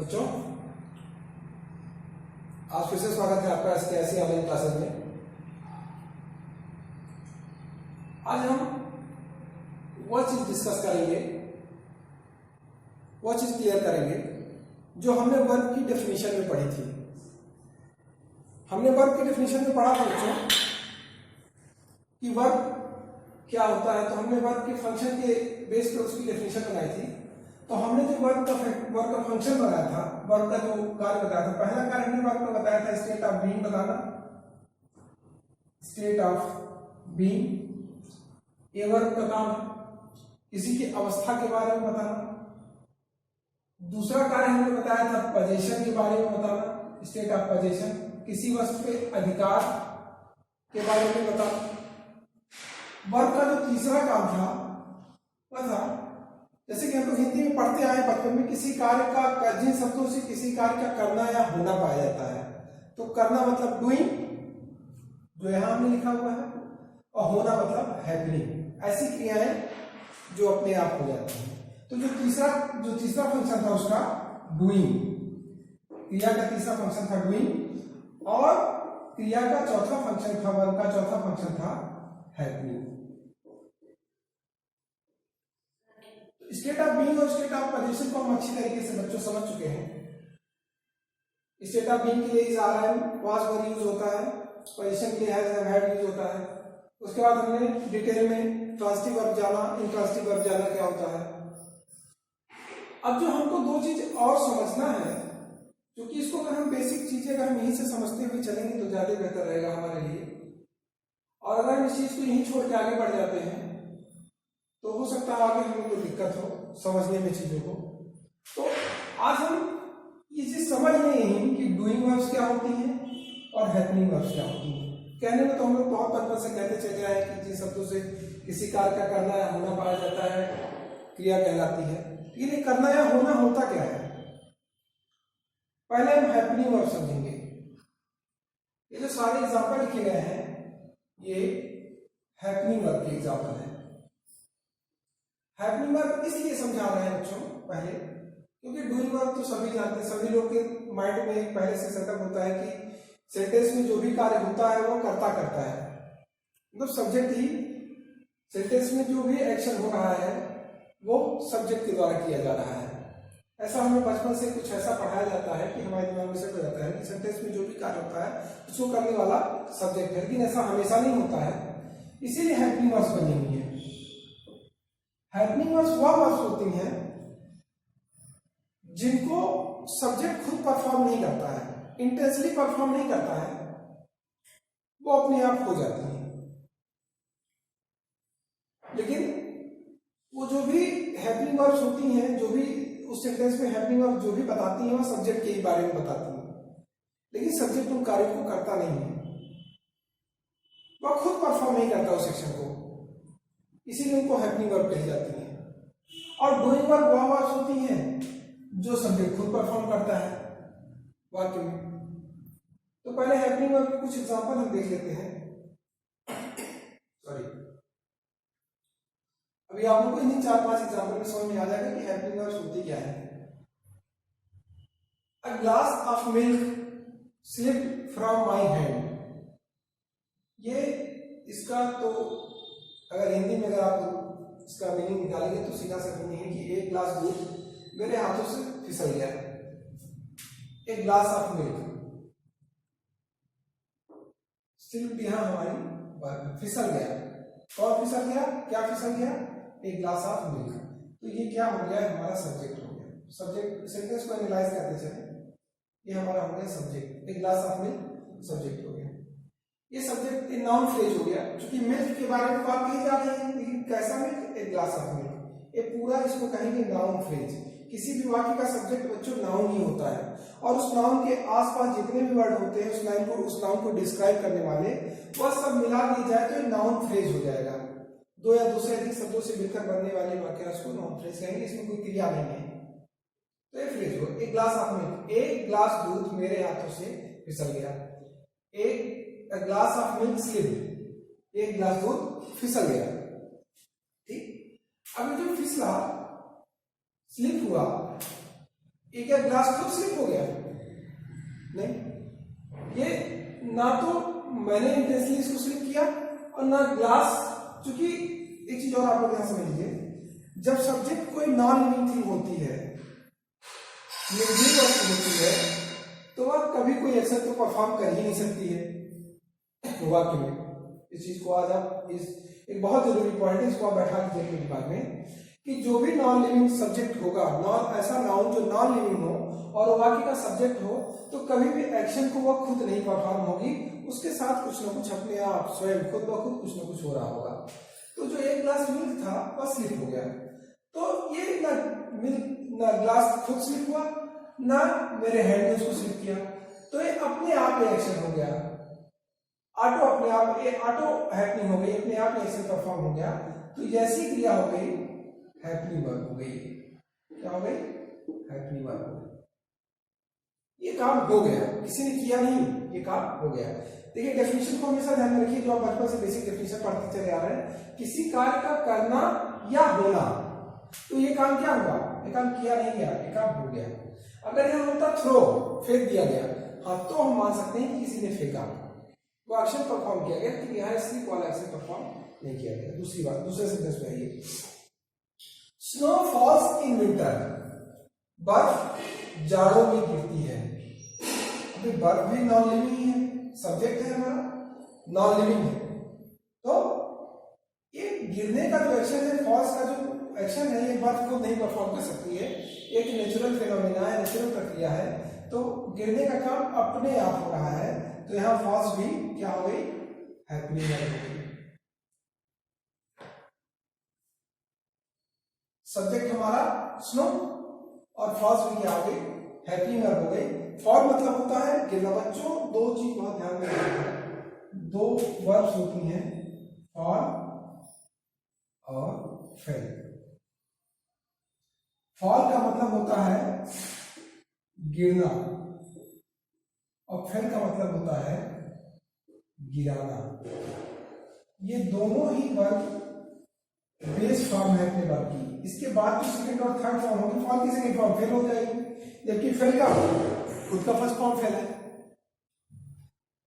बच्चों, आज फिर से स्वागत है आपका इसके ऐसी ऑनलाइन क्लासेस में। आज हम वह चीज डिस्कस करेंगे, वह चीज क्लियर करेंगे जो हमने वर्ब की डेफिनेशन में पढ़ी थी। हमने वर्ब की डेफिनेशन में पढ़ा था बच्चों कि वर्ब क्या होता है। तो हमने वर्ब के फंक्शन के बेस पर उसकी डेफिनेशन बनाई थी। तो हमने जो वर्ब का फंक्शन बनाया था, वर्ब का जो कार्य बताया था, पहला कार्य हमने वर्ब का बताया था स्टेट ऑफ बीइंग बताना, स्टेट ऑफ बीइंग। ये वर्ब का काम किसी की अवस्था के बारे में बताना। दूसरा कार्य हमने बताया था पोजीशन के बारे में बताना, स्टेट ऑफ पोजीशन, किसी वस्तु के अधिकार के बारे में बताना। वर्ब का जो तीसरा काम था वह था, जैसे कि हम लोग हिंदी में पढ़ते आए बचपन में, किसी कार्य का जिन शब्दों से किसी कार्य का करना या होना पाया जाता है। तो करना मतलब डूइंग, जो यहां हमने लिखा हुआ है, और होना मतलब हैपनिंग। ऐसी क्रियाएं जो अपने आप हो जाती हैं। तो जो तीसरा फंक्शन था उसका डूइंग, क्रिया का तीसरा फंक्शन था डूइंग, और क्रिया का चौथा फंक्शन था, वर्ब का चौथा फंक्शन था हैपनिंग। स्टेट ऑफ बीइंग और स्टेट ऑफ पोजीशन को हम अच्छी तरीके से बच्चों समझ चुके हैं। स्टेट ऑफ बीइंग के लिए is are am was were use होता है, पोजीशन के लिए हैज हैव हैड यूज होता है। उसके बाद हमने डिटेल में ट्रांसिटिव वर्ब जाना, इंट्रांसिटिव वर्ब जाना क्या होता है। अब जो हमको दो चीज और समझना है, क्योंकि इसको अगर हम बेसिक चीजें अगर हम यहीं से समझते हुए चलेंगे तो ज्यादा बेहतर रहेगा हमारे लिए। और अगर हम इस चीज को यहीं छोड़ के आगे बढ़ जाते हैं तो हो सकता है आगे हमें कोई दिक्कत हो समझने में चीजों को। तो आज हम ये चीज समझ रहे हैं कि डूइंग वर्ब्स क्या होती हैं और हैपनिंग वर्ब्स क्या होती हैं। कहने में तो हम लोग बहुत बचपन से कहते चले आए कि जिन शब्दों से किसी कार्य का करना या होना पाया जाता है क्रिया कहलाती है। लेकिन ये करना या होना होता क्या है, पहले हम हैपनिंग वर्ब समझेंगे। ये जो सारे एग्जाम्पल लिखे गए हैं ये हैपनिंग वर्ब के एग्जाम्पल है। हैपनिंग वर्ब इसलिए समझा रहे हैं बच्चों पहले, क्योंकि डूइंग वर्ब तो सभी जानते हैं, सभी लोग के माइंड में पहले से सेटअप होता है कि सेंटेंस में जो भी कार्य होता है वो करता करता है, मतलब सब्जेक्ट ही, सेंटेंस में जो भी एक्शन हो रहा है वो सब्जेक्ट के द्वारा किया जा रहा है। ऐसा हमें बचपन से कुछ ऐसा पढ़ाया जाता है कि हमारे दिमाग में सेट हो जाता है कि सेंटेंस में जो भी कार्य होता है उसको करने वाला सब्जेक्ट है। लेकिन ऐसा हमेशा नहीं होता है, इसीलिए हैपनिंग वर्ब्स बनी हुई है। हैपनिंग वर्ब्स वह वर्ब्स होती हैं जिनको सब्जेक्ट खुद परफॉर्म नहीं करता है, इंटेंशनली परफॉर्म नहीं करता है, वो अपने आप हो जाती हैं। लेकिन वो जो भी हैपनिंग वर्ब्स होती हैं, जो भी उस सेंटेंस में हैपनिंग वर्ब्स जो भी बताती हैं, वह सब्जेक्ट के ही बारे में बताती हैं। लेकिन सब्जेक्ट उन कार्यों को करता नहीं है, वह खुद परफॉर्म नहीं करता उस सेक्शन को, इसीलिए उनको हैपनिंग वर्ब कही जाती है। और डूइंग वर्ब वह वर्ब्स होती हैं जो सब्जेक्ट खुद परफॉर्म करता है वाक्य में। तो पहले हैपनिंग वर्ब के कुछ एग्जांपल हम देख लेते हैं। सॉरी, अभी आप लोगों को इन 4-5 एग्जांपल में समझ में आ जाएगा कि हैपनिंग वर्ब्स होती क्या है। A glass of milk slipped from my hand. ये इसका तो अगर हिंदी में अगर आप इसका मीनिंग निकालेंगे तो सीधा सा मीनिंग है कि एक ग्लास दूध मेरे हाथों से फिसल गया। एक ग्लास ऑफ मिल्क, स्लिप्ड यहाँ हमारी फिसल गया। कौन फिसल गया, क्या फिसल गया, एक ग्लास ऑफ मिल्क। तो ये क्या हो गया, हमारा सब्जेक्ट हो गया। सब्जेक्ट सेंटेंस को एनालाइज करते चले, ये हमारा हो गया सब्जेक्ट, एक ग्लास ऑफ मिल्क सब्जेक्ट हो गया। ये सब्जेक्ट नाउन फ्रेज हो गया, क्योंकि मिल्क के बारे में बात कही जा रही है, लेकिन कैसा मिल्क, एक ग्लास ऑफ मिल्क। ये पूरा इसको कहेंगे नाउन फ्रेज। किसी भी वाक्य का सब्जेक्ट बच्चों नाउन ही होता है, और उस नाउन के आसपास जितने भी वर्ड होते हैं उस नाउन को डिस्क्राइब करने वाले, वह सब मिला दिए जाए तो नाउन फ्रेज हो जाएगा। दो या दो से अधिक शब्दों से मिलकर बनने वाले वाक्य उसको नाउन फ्रेज कहेंगे। इसमें कोई क्रिया नहीं है तो ये फ्रेज हो। एक ग्लास ऑफ मिल्क, एक ग्लास दूध मेरे हाथों से फिसल गया। एक ग्लास ऑफ मिल्क स्लिप्ड, एक ग्लास दूध फिसल गया। ठीक, अब जो फिसला, स्लिप हुआ, ये क्या ग्लास खुद स्लिप हो गया? नहीं, ये ना तो मैंने इंटेंशनली इसको स्लिप किया और ना ग्लास, क्योंकि एक चीज और आप लोग यहां समझ लीजिए, जब सब्जेक्ट कोई नॉन लिविंग थिंग होती है, निर्जीव वस्तु होती है, तो वह कभी कोई एक्शन तो परफॉर्म कर ही नहीं सकती है वाक्य में। इस चीज को आज आप इस एक बहुत जरूरी पॉइंट है, इसको आप बैठा लीजिए अपने दिमाग में कि जो भी नॉन लिविंग सब्जेक्ट होगा, नॉन ऐसा नाउन जो नॉन लिविंग हो और वाक्य का सब्जेक्ट हो, तो कभी भी एक्शन को वह खुद नहीं परफॉर्म होगी, उसके साथ कुछ ना कुछ अपने आप स्वयं खुद ब खुद कुछ ना कुछ हो रहा होगा। तो जो एक ग्लास मिल्क था वह स्लिप हो गया, तो ये ना मिल्क ना ग्लास खुद स्लिप हुआ ना मेरे हैंड ने उसको स्लिप किया, तो ये अपने आप एक्शन हो गया, ऑटो अपने आप ये ऑटो हैपनिंग हो गई, अपने आप एक्शन परफॉर्म हो गया। तो जैसी क्रिया हो गई हैपनिंग वर्ब हो गई। क्या हो गई? हैपनिंग वर्ब हो गई। ये काम हो गया, किसी ने किया नहीं, ये काम हो गया। देखिए डेफिनेशन को हमेशा ध्यान में रखिए, जो आप बचपन से बेसिक डेफिनेशन पढ़ते चले आ रहे हैं, किसी कार्य का करना या होना, तो ये काम क्या हुआ? ये काम किया नहीं गया, ये काम हो गया। अगर यहां होता थ्रो, फेंक दिया गया, हाँ तो हम मान सकते हैं कि किसी ने फेंका, वो एक्शन परफॉर्म किया गया, लेकिन यहाँ स्लिप वाला एक्शन परफॉर्म नहीं किया गया। दूसरी बात, दूसरे सेंटेंस में आइए, स्नो फॉल्स इन विंटर, बर्फ जाड़ों में गिरती है। अभी बर्फ भी नॉन लिविंग है, सब्जेक्ट है हमारा, नॉन लिविंग है, तो ये गिरने का जो एक्शन है, फॉल्स का जो एक्शन है, ये बर्फ खुद नहीं परफॉर्म कर सकती है, एक नेचुरल फिनोमिना है, नेचुरल प्रक्रिया है, तो गिरने का काम अपने आप हो रहा है। तो यहां फॉल्स भी क्या हो गई? हैपनिंग हो गई। सब्जेक्ट हमारा स्नो और फॉल्स भी क्या हो गई? हैपनिंग हो गई। फॉल मतलब होता है गिरना। बच्चों दो चीज बहुत ध्यान में रखना, दो वर्ब्स होती हैं, फॉल और फेल। फॉल का मतलब होता है गिरना और फेल का मतलब होता है गिराना। ये दोनों ही वर्ब बेस फॉर्म है अपने वर्ब की। इसके बाद जो सेकंड और थर्ड फॉर्म होगी, फॉल की सेकंड फॉर्म फेल हो जाएगी, जबकि फेल का खुद का फर्स्ट फॉर्म फेल है,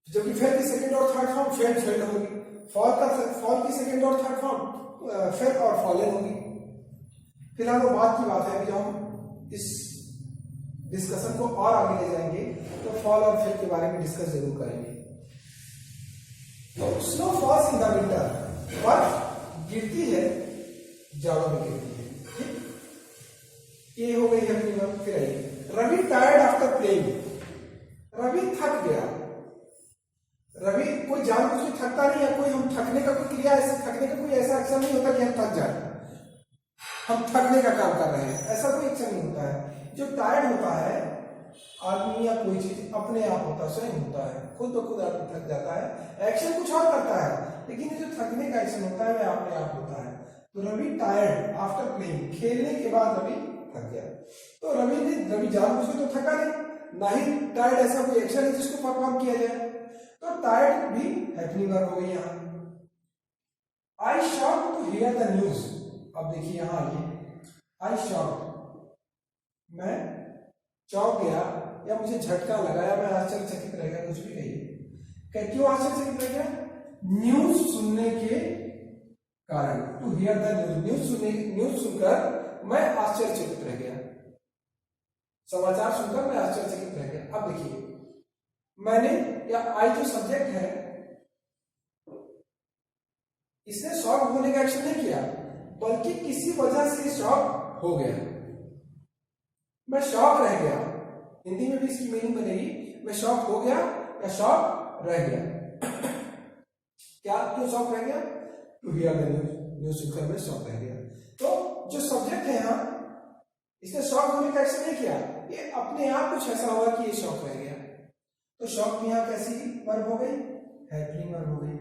जबकि फेल की सेकंड और थर्ड फॉर्म फेल फेल होगी। फॉल की सेकंड और थर्ड फॉर्म फेल और फॉलन होगी। फिलहाल वो बात की बात है कि जब हम इस डिस्कशन को और आगे ले जाएंगे तो फॉल और फेल के बारे में डिस्कस जरूर करेंगे। तो snow falls in the winter, बर्फ गिरती है जाड़ों में गिरती है। ठीक, ये हो गई है अपनी बात। फिर आइए, Ravi tired after playing, Ravi थक गया। रवि कोई जानबूझ के थकता नहीं है, कोई हम थकने का कोई क्रिया, ऐसे थकने का कोई ऐसा एक्शन नहीं होता कि हम थक जाए, हम थकने का काम कर रहे हैं, ऐसा कोई एक्शन नहीं होता है। जो टायर्ड होता है आदमी या कोई चीज अपने आप होता है, स्वयं होता है, खुद ब खुद आदमी थक जाता है, एक्शन कुछ और करता है, लेकिन ये जो थकने का एक्शन होता है वह अपने आप होता है। तो रवि टायर्ड आफ्टर प्लेइंग, खेलने के बाद रवि थक गया। तो रवि जानबूझ के तो थका नहीं, ना ही टायर्ड ऐसा कोई एक्शन है जिसको परफॉर्म किया जाए, तो टायर्ड भी हैपनिंग वर्ब हो गई यहाँ। I shocked to hear the news, अब देखिए यहां आइए, आई शॉक्ड, मैं चौंक गया या मुझे झटका लगा या मैं आश्चर्यचकित रह गया, कुछ भी कहिए। क्यों आश्चर्यचकित रह गया? न्यूज सुनने के कारण, to hear the news, news सुनकर मैं आश्चर्यचकित रह गया, समाचार सुनकर मैं आश्चर्यचकित रह गया। अब देखिए, मैंने या आई जो सब्जेक्ट है, इसने शॉक होने का एक्शन नहीं किया, बल्कि किसी वजह से शॉक हो गया, मैं शॉक रह गया। हिंदी में भी इसकी मीनिंग बनेगी, मैं शॉक हो गया या शॉक रह गया। क्या क्यों शॉक रह गया? टू हियर द न्यूज सुनकर मैं शॉक रह गया। तो जो सब्जेक्ट है यहाँ, इसने शॉक होने का एक्शन नहीं किया, ये अपने आप कुछ ऐसा हुआ कि ये शॉक रह गया। तो शॉक में यहाँ कैसी वर्ब हो गई? हैपनिंग वर्ब हो गई।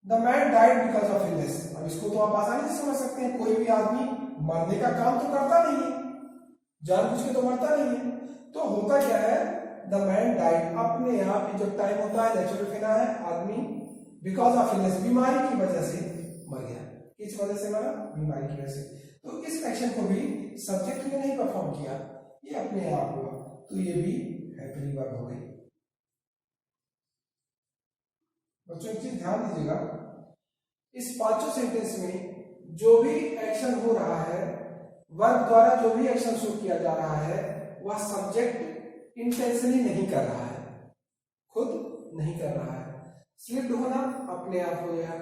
The man died because of illness, अब इसको तो आप आसानी से समझ सकते हैं, कोई भी आदमी मरने का काम तो करता नहीं है, जानबूझ के तो मरता नहीं है, तो होता क्या है? द मैन डाइड, अपने आप जब टाइम होता है, नेचुरल फिना है, आदमी बिकॉज ऑफ इलनेस, बीमारी की वजह से मर गया। किस वजह से मरा? बीमारी की वजह से। तो इस एक्शन को भी सब्जेक्ट ने नहीं परफॉर्म किया, ये अपने आप हुआ, तो ये भी हैपनिंग वर्ब हो गई। बच्चों एक चीज ध्यान दीजिएगा, इस पांचों सेंटेंस में जो भी एक्शन हो रहा है, वर्ब द्वारा जो भी एक्शन शो किया जा रहा है, वह सब्जेक्ट इंटेंशनली नहीं कर रहा है, खुद नहीं कर रहा है। स्लिप्ड होना अपने आप हो गया,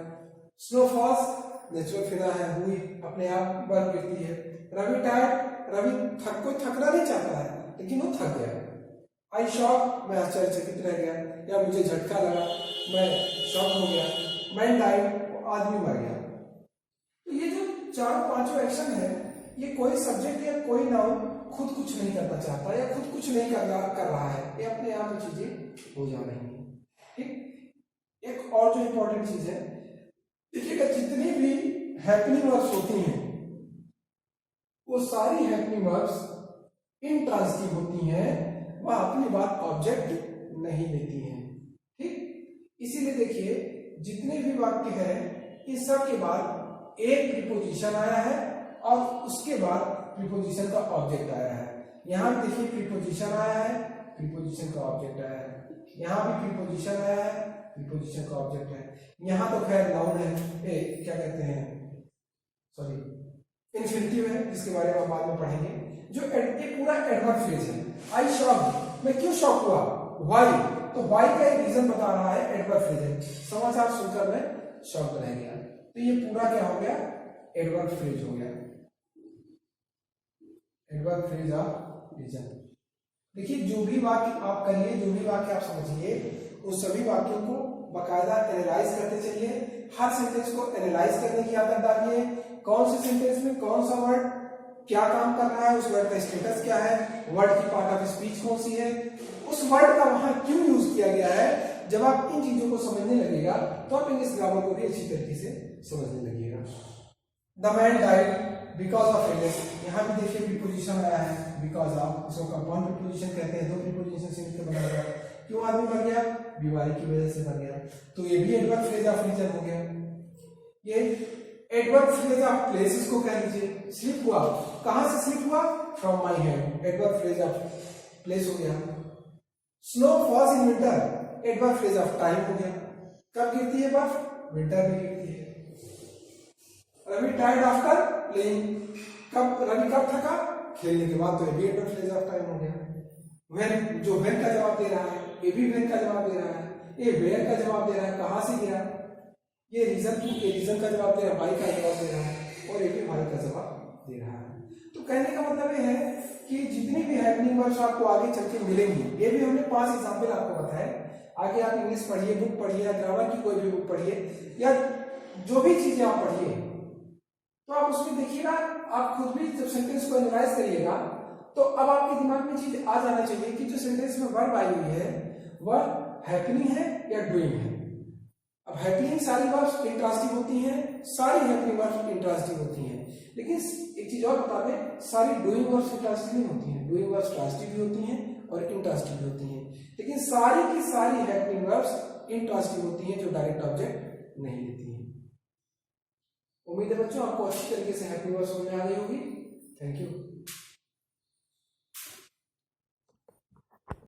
स्नोफॉल्स नेचुरल फिना है, हुई अपने आप बर्फ गिरती है। रवि टायर्ड, रवि कोई थकना नहीं चाहता है लेकिन वो थक गया। आई शॉक, मैं आश्चर्यचकित रह गया, या मुझे झटका लगा, मैं शॉक हो गया। मैन डाइड, आदमी मर गया। तो ये जो चारों पांचों एक्शन है, ये कोई सब्जेक्ट या कोई नाउन खुद कुछ नहीं करना चाहता या खुद कुछ नहीं कर रहा है, ये अपने आप में चीजें हो जा रही हैं। ठीक, एक और जो इंपॉर्टेंट चीज है, देखिएगा जितनी भी हैपनिंग वर्ब्स होती हैं वो सारी हैपनिंग वर्ब्स इंट्रांसिटिव होती हैं, वह अपनी बात ऑब्जेक्ट नहीं लेती हैं। ठीक, इसीलिए देखिए जितने भी वाक्य हैं इन सब के बाद एक प्रीपोजिशन आया है और उसके बाद प्रीपोजिशन का ऑब्जेक्ट आया है। यहां भी देखिए प्रीपोजिशन आया है, प्रीपोजिशन का ऑब्जेक्ट आया है, यहां भी प्रीपोजिशन आया है, प्रीपोजिशन का ऑब्जेक्ट है। यहां तो खैर नाउन है, क्या कहते हैं, सॉरी इन्फिनिटिव है, जिसके बारे में हम बाद में पढ़ेंगे। जो ये पूरा एडवर्ब फ्रेज है। आई शॉक, मैं क्यों शॉक हुआ, व्हाई, तो व्हाई का एक रीजन बता रहा है, एडवर्ब फ्रेज है। समाचार सुनकर मैं शॉक रह गया, तो ये पूरा क्या हो गया, एडवर्ब फ्रेज हो गया, एडवर्ब फ्रेज ऑफ रीजन। देखिए जो भी वाक्य आप करिए, जो भी वाक्य आप समझिए, उन सभी वाक्यों को बाकायदा एनालाइज करते चलिए। हर सेंटेंस को एनालाइज करने की आदत डालिए। कौन से सेंटेंस में कौन सा वर्ड क्या काम कर रहा है, उस वर्ड का स्टेटस क्या है, वर्ड की पार्ट ऑफ स्पीच कौन सी है, उस वर्ड का वहां क्यों यूज किया गया है। जब आप इन चीजों को समझने लगेगा तो आप इंग्लिश ग्रामर को भी अच्छी तरीके से समझने लगेगा। The man died because of illness, यहाँ भी देखिए प्रीपोजिशन आया है, बिकॉज ऑफ, इसको कंपाउंड प्रीपोजिशन कहते हैं, दो प्रीपोजिशन से मिलकर बना हुआ है। क्यों आदमी मर गया, बीमारी की वजह से मर गया, तो ये भी एडवर्ब फ्रेज ऑफ रीजन हो गया। ये एडवर्ब फ्रेज ऑफ प्लेस इसको कह लीजिए। स्लिप हुआ, कहां से स्लिप हुआ, from my hand, adverb phrase of place हो गया। Snow falls in winter, adverb phrase of time हो गया, कब गिरती है बर्फ, विंटर में गिरती है। रवि टायर्ड आफ्टर प्लेइंग, कब रवि कब थका, खेलने के बाद, तो ये भी एडवर्ब फ्रेज ऑफ टाइम हो गया। व्हेन, जो व्हेन का जवाब दे रहा है, ये भी व्हेन का जवाब दे रहा है, ये वेयर का जवाब दे रहा है, कहां से गिरा, ये रीजन टू, ये रीजन का जवाब दे रहा है, वाई का जवाब दे रहा है, और ये भी वाई का जवाब दे रहा है। तो कहने का मतलब ये है कि जितनी भी हैपनिंग वर्ड्स आपको आगे चल के मिलेंगी, ये भी हमने 5 एग्जाम्पल आपको बताए। आगे आप इंग्लिश पढ़िए, बुक पढ़िए, या ग्रामर की कोई भी बुक पढ़िए, या जो भी चीजें आप पढ़िए, तो आप उसमें देखिएगा, आप खुद भी जब सेंटेंस को एनालाइज करिएगा तो अब आपके दिमाग में चीज आ जाना चाहिए कि जो सेंटेंस में वर्ब आई हुई है वह हैपनिंग है या डूइंग है। अब हैपनिंग सारी वर्ब्स इंट्रांसिटिव होती हैं, सारी हैपनिंग वर्ब्स इंट्रांसिटिव होती हैं, लेकिन एक चीज और बता दें, सारी डूइंग वर्ब्स इंट्रांसिटिव नहीं होती हैं। डूइंग वर्ब्स ट्रांसिटिव भी होती हैं और इंट्रांसिटिव भी होती हैं, लेकिन सारी की सारी हैपनिंग वर्ब्स इंट्रांसिटिव होती हैं जो डायरेक्ट ऑब्जेक्ट नहीं लेती हैं। उम्मीद है बच्चों आपको अच्छी तरीके से हैपनिंग वर्ब्स समझ में आ गई होगी। Thank you.